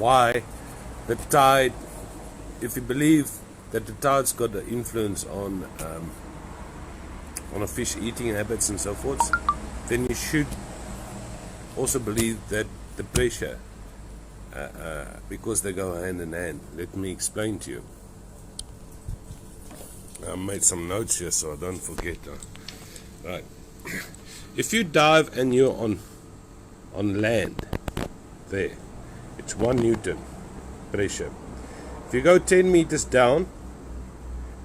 why the tide, if you believe that the tide's got an influence on a fish eating habits and so forth, then you should also believe that the pressure, because they go hand in hand. Let me explain to you. I made some notes here so I don't forget. Right. If you dive and you're on land, there, it's 1 Newton pressure. If you go 10 meters down,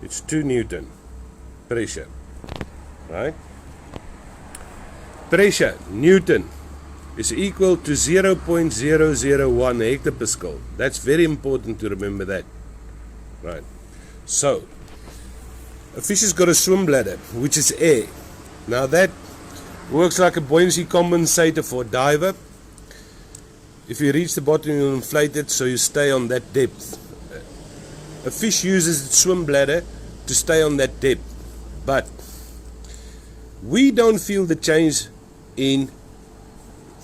it's 2 Newton pressure. Right? Pressure, Newton, is equal to 0.001 hectopascal. That's very important to remember that. Right. So, a fish has got a swim bladder, which is air. Now that works like a buoyancy compensator for a diver. If you reach the bottom, you'll inflate it so you stay on that depth. A fish uses its swim bladder to stay on that depth. But we don't feel the change in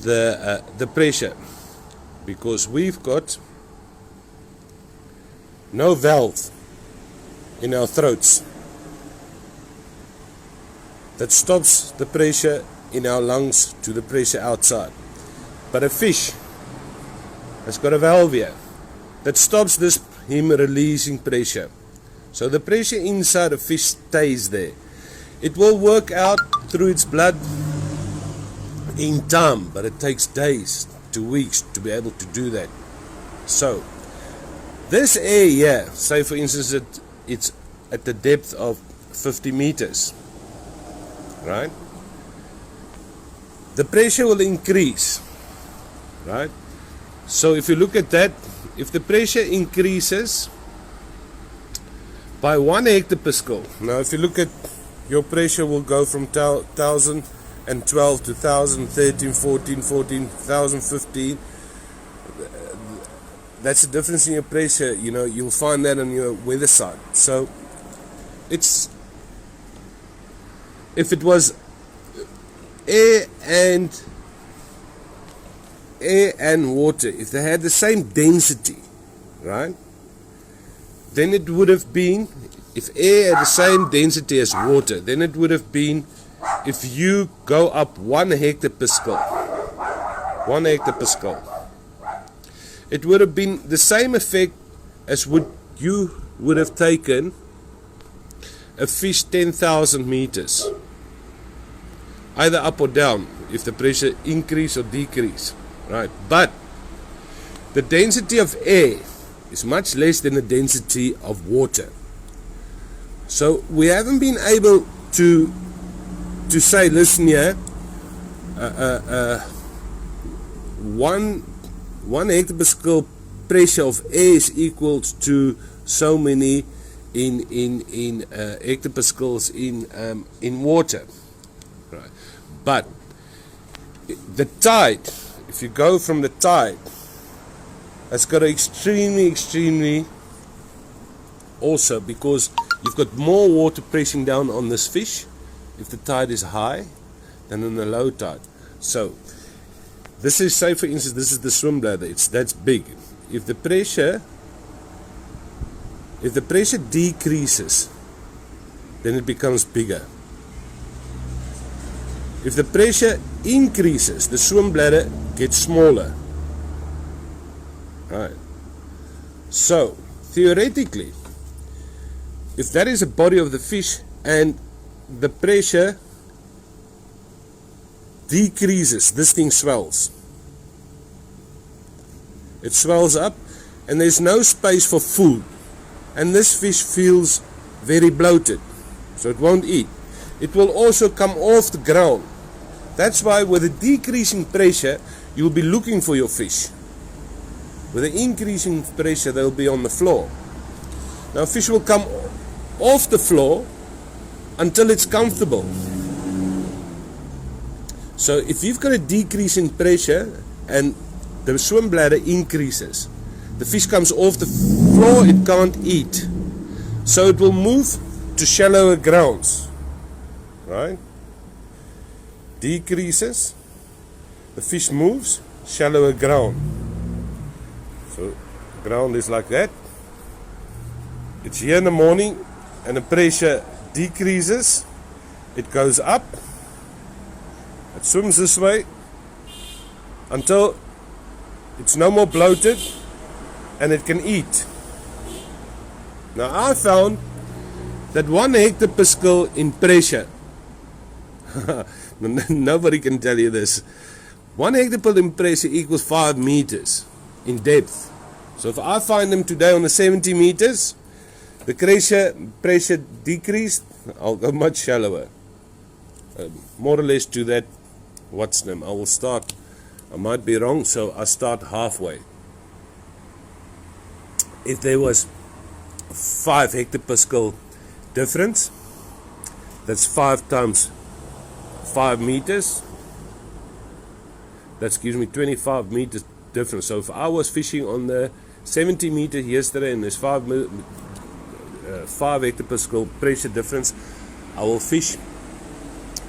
the pressure because we've got no valve in our throats that stops the pressure in our lungs to the pressure outside. But a fish has got a valve here that stops him releasing pressure. So the pressure inside a fish stays there. It will work out through its blood in time, but it takes days to weeks to be able to do that. So this air here, say for instance it's at the depth of 50 meters, right? The pressure will increase, right? So if you look at that, if the pressure increases by 1 hectopascal, now if you look at your pressure will go from 1012 to 1013, 14, 1015. That's the difference in your pressure. You know, you'll find that on your weather side. So it's, if it was air and water, if they had the same density, right, then it would have been, if air had the same density as water, then it would have been, if you go up 1 hectopascal, it would have been the same effect as you would have taken a fish 10,000 meters, either up or down, if the pressure increase or decrease, right? But the density of air is much less than the density of water. So we haven't been able to say, listen here, 1 hectopascal pressure of air is equal to so many in hectopascals in water, right? But the tide, if you go from the tide, has got extremely also, because you've got more water pressing down on this fish if the tide is high than in the low tide. So this is, say for instance, this is the swim bladder. That's big. If the pressure decreases, then it becomes bigger. If the pressure increases, the swim bladder gets smaller. Right. So theoretically, if that is a body of the fish and the pressure decreases, this thing swells. It swells up and there's no space for food. And this fish feels very bloated, so it won't eat. It will also come off the ground. That's why with a decreasing pressure, you'll be looking for your fish. With an increasing pressure, they'll be on the floor. Now fish will come off the floor until it's comfortable. So if you've got a decrease in pressure and the swim bladder increases, the fish comes off the floor, it can't eat. So it will move to shallower grounds. Right? Decreases, the fish moves, shallower ground. So ground is like that. It's here in the morning and the pressure decreases. It goes up. It swims this way until it's no more bloated and it can eat. Now I found that 1 hectopascal in pressure, nobody can tell you this, 1 hectopascal in pressure equals 5 meters in depth. So if I find them today on the 70 meters, the pressure decreased, I'll go much shallower. More or less to that, what's the name, I will start, I might be wrong, so I start halfway. If there was 5 hectopascal difference, that's 5 times 5 meters, that gives me 25 meters difference. So if I was fishing on the 70 meter yesterday and there's 5 hectopascal pressure difference, I will fish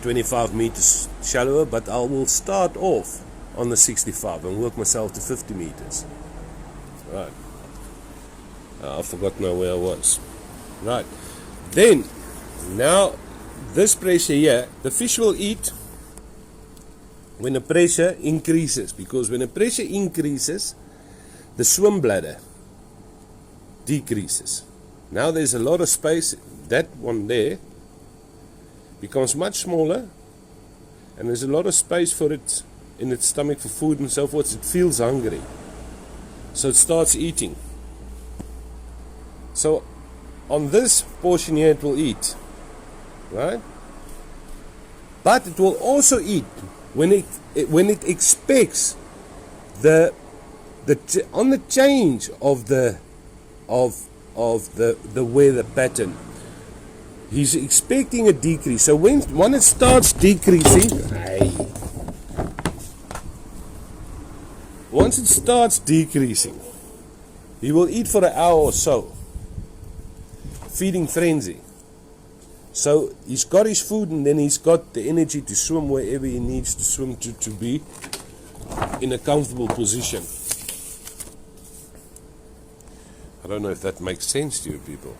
25 meters shallower, but I will start off on the 65 and work myself to 50 meters. Right. I forgot now where I was. Right. Then, now, this pressure here, the fish will eat when the pressure increases, because when the pressure increases, the swim bladder decreases. Now there's a lot of space. That one there becomes much smaller, and there's a lot of space for it in its stomach for food and so forth. It feels hungry, so it starts eating. So on this portion here it will eat, right? But it will also eat when it expects on the change of the weather pattern. He's expecting a decrease. So when it starts decreasing, once it starts decreasing, he will eat for an hour or so. Feeding frenzy. So he's got his food, and then he's got the energy to swim wherever he needs to swim to be in a comfortable position. I don't know if that makes sense to you people.